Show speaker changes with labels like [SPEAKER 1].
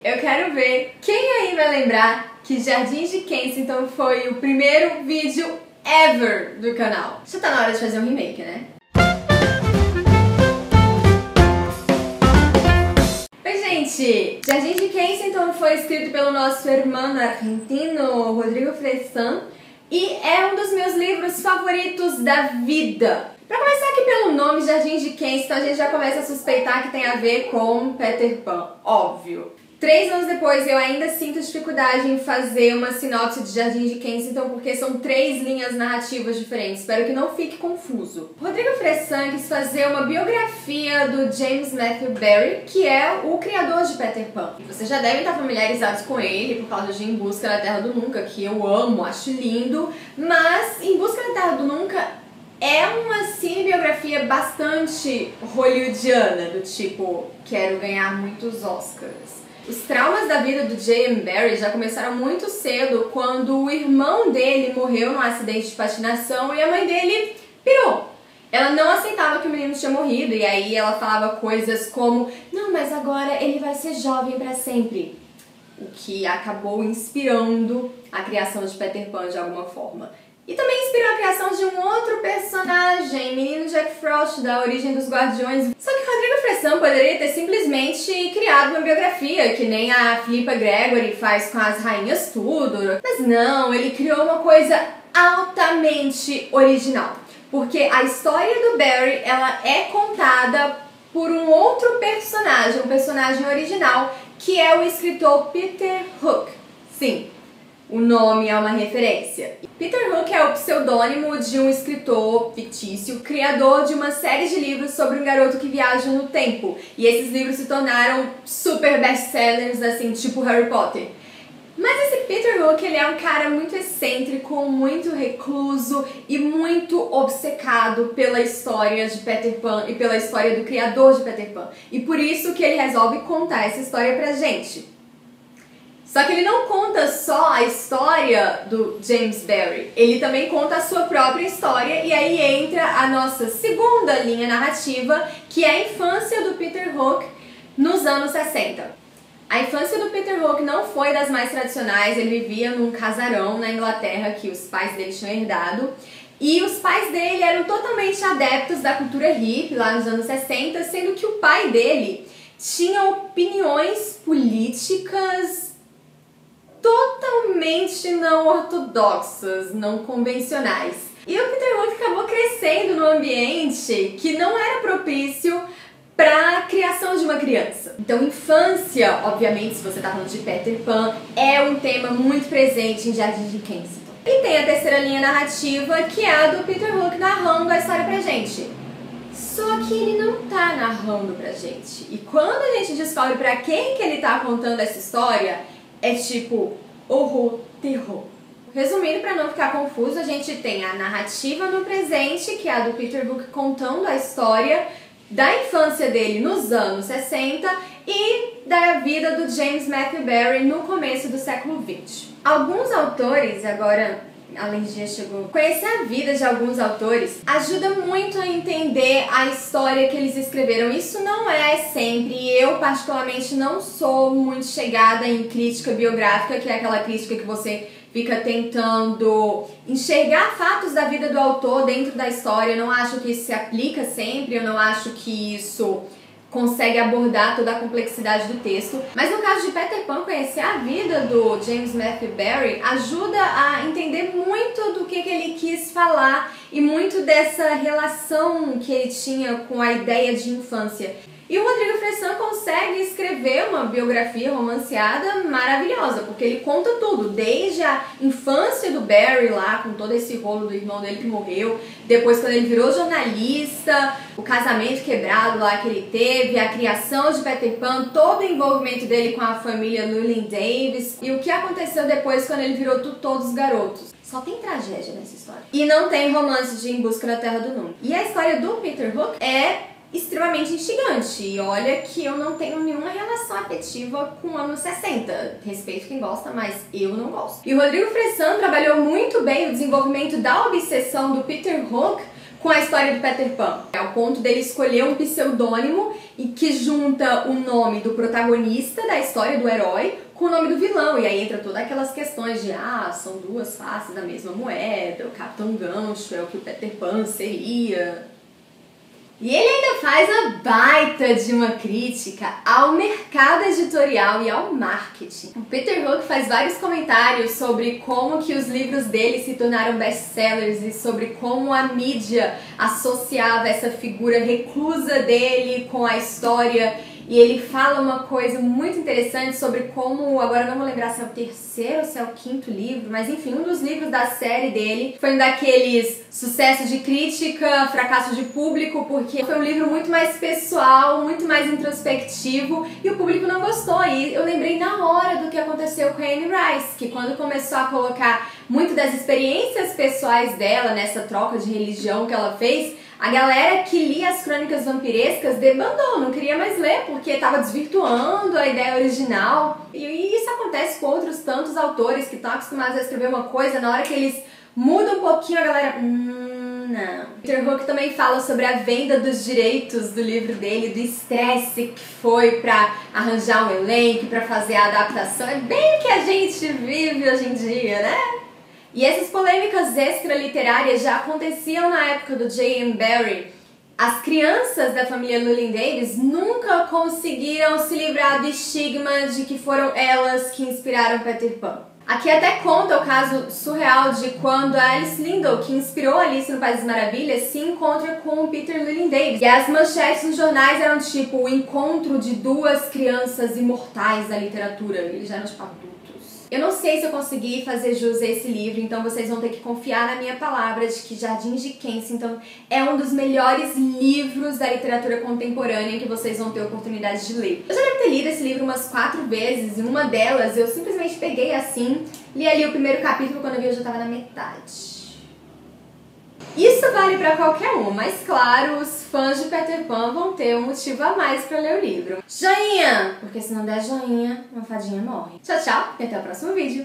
[SPEAKER 1] Eu quero ver quem aí vai lembrar que Jardim de Kensington foi o primeiro vídeo ever do canal. Já tá na hora de fazer um remake, né? Oi, gente! Jardim de Kensington foi escrito pelo nosso irmão argentino Rodrigo Fressan e é um dos meus livros favoritos da vida. Pra começar aqui pelo nome Jardim de Kensington, a gente já começa a suspeitar que tem a ver com Peter Pan, óbvio. 3 anos depois eu ainda sinto dificuldade em fazer uma sinopse de Jardim de Kensington porque são 3 linhas narrativas diferentes, espero que não fique confuso. Rodrigo Fressan quis fazer uma biografia do James Matthew Barrie, que é o criador de Peter Pan. Vocês já devem estar familiarizados com ele por causa de Em Busca da Terra do Nunca, que eu amo, acho lindo, mas Em Busca da Terra do Nunca é uma cinebiografia bastante hollywoodiana, do tipo, quero ganhar muitos Oscars. Os traumas da vida do J.M. Barrie já começaram muito cedo, quando o irmão dele morreu num acidente de patinação e a mãe dele pirou. Ela não aceitava que o menino tinha morrido e aí ela falava coisas como: não, mas agora ele vai ser jovem pra sempre. O que acabou inspirando a criação de Peter Pan de alguma forma. E também inspirou a criação de um outro personagem, menino Jack Frost, da Origem dos Guardiões. Só que Rodrigo Fressan poderia ter simplesmente criado uma biografia, que nem a Philippa Gregory faz com as rainhas tudo. Mas não, ele criou uma coisa altamente original. Porque a história do Barrie, ela é contada por um outro personagem, um personagem original, que é o escritor Peter Hook. Sim, o nome é uma referência. Peter Hook é o pseudônimo de um escritor fictício, criador de uma série de livros sobre um garoto que viaja no tempo. E esses livros se tornaram super best-sellers, assim, tipo Harry Potter. Mas esse Peter Hook, ele é um cara muito excêntrico, muito recluso e muito obcecado pela história de Peter Pan e pela história do criador de Peter Pan. E por isso que ele resolve contar essa história pra gente. Só que ele não conta só a história do James Barrie, ele também conta a sua própria história, e aí entra a nossa segunda linha narrativa, que é a infância do Peter Hook nos anos 60. A infância do Peter Hook não foi das mais tradicionais, ele vivia num casarão na Inglaterra que os pais dele tinham herdado, e os pais dele eram totalmente adeptos da cultura hippie lá nos anos 60, sendo que o pai dele tinha opiniões políticas totalmente não ortodoxas, não convencionais. E o Peter Hook acabou crescendo num ambiente que não era propício para a criação de uma criança. Então, infância, obviamente, se você tá falando de Peter Pan, é um tema muito presente em Jardim de Kensington. E tem a terceira linha narrativa, que é a do Peter Hook narrando a história pra gente. Só que ele não tá narrando pra gente. E quando a gente descobre pra quem que ele tá contando essa história, é tipo horror, terror. Resumindo, para não ficar confuso, a gente tem a narrativa no presente, que é a do Peter Hook contando a história da infância dele nos anos 60 e da vida do James Matthew Barrie no começo do século 20. Alguns autores, agora além de chegou, conhecer a vida de alguns autores ajuda muito a entender a história que eles escreveram. Isso não é sempre, eu particularmente não sou muito chegada em crítica biográfica, que é aquela crítica que você fica tentando enxergar fatos da vida do autor dentro da história. Eu não acho que isso se aplica sempre, eu não acho que isso consegue abordar toda a complexidade do texto. Mas no caso de Peter Pan, conhecer a vida do James Matthew Barrie ajuda a entender muito do que ele quis falar e muito dessa relação que ele tinha com a ideia de infância. E o Rodrigo Fressan consegue escrever uma biografia romanceada maravilhosa, porque ele conta tudo, desde a infância do Barrie lá, com todo esse rolo do irmão dele que morreu, depois quando ele virou jornalista, o casamento quebrado lá que ele teve, a criação de Peter Pan, todo o envolvimento dele com a família Llewellyn Davis, e o que aconteceu depois quando ele virou todos os garotos. Só tem tragédia nessa história. E não tem romance de Em Busca da Terra do Nunca. E a história do Peter Hook é extremamente instigante, e olha que eu não tenho nenhuma relação afetiva com anos 60, respeito quem gosta, mas eu não gosto. E o Rodrigo Fressan trabalhou muito bem o desenvolvimento da obsessão do Peter Hook com a história do Peter Pan, ao ponto dele escolher um pseudônimo e que junta o nome do protagonista da história, do herói, com o nome do vilão. E aí entra todas aquelas questões de, são duas faces da mesma moeda, o Capitão Gancho é o que o Peter Pan seria. E ele ainda faz a baita de uma crítica ao mercado editorial e ao marketing. O Peter Hook faz vários comentários sobre como que os livros dele se tornaram best-sellers e sobre como a mídia associava essa figura reclusa dele com a história. E ele fala uma coisa muito interessante sobre como, agora eu não vou lembrar se é o terceiro ou se é o quinto livro, mas enfim, um dos livros da série dele foi um daqueles sucessos de crítica, fracasso de público, porque foi um livro muito mais pessoal, muito mais introspectivo, e o público não gostou. E eu lembrei na hora do que aconteceu com a Anne Rice, que quando começou a colocar muito das experiências pessoais dela nessa troca de religião que ela fez, a galera que lia as crônicas vampirescas debandou, não queria mais ler porque estava desvirtuando a ideia original. E isso acontece com outros tantos autores que estão acostumados a escrever uma coisa, na hora que eles mudam um pouquinho a galera... não. Peter Hook também fala sobre a venda dos direitos do livro dele, do estresse que foi pra arranjar um elenco, pra fazer a adaptação. É bem o que a gente vive hoje em dia, né? E essas polêmicas extraliterárias já aconteciam na época do J.M. Barrie. As crianças da família Llewellyn Davis nunca conseguiram se livrar do estigma de que foram elas que inspiraram Peter Pan. Aqui até conta o caso surreal de quando a Alice Lindo, que inspirou Alice no País das Maravilhas, se encontra com o Peter Llewellyn Davis. E as manchetes nos jornais eram tipo o encontro de duas crianças imortais da literatura. Eles já eram tipo adultos. Eu não sei se eu consegui fazer jus a esse livro, então vocês vão ter que confiar na minha palavra de que Jardins de Kensington é um dos melhores livros da literatura contemporânea que vocês vão ter oportunidade de ler. Eu já devo ter lido esse livro umas 4 vezes, e uma delas eu simplesmente peguei assim, li ali o primeiro capítulo, quando eu vi eu já estava na metade. Isso vale pra qualquer um, mas claro, os fãs de Peter Pan vão ter um motivo a mais pra ler o livro. Joinha! Porque se não der joinha, uma fadinha morre. Tchau, tchau e até o próximo vídeo.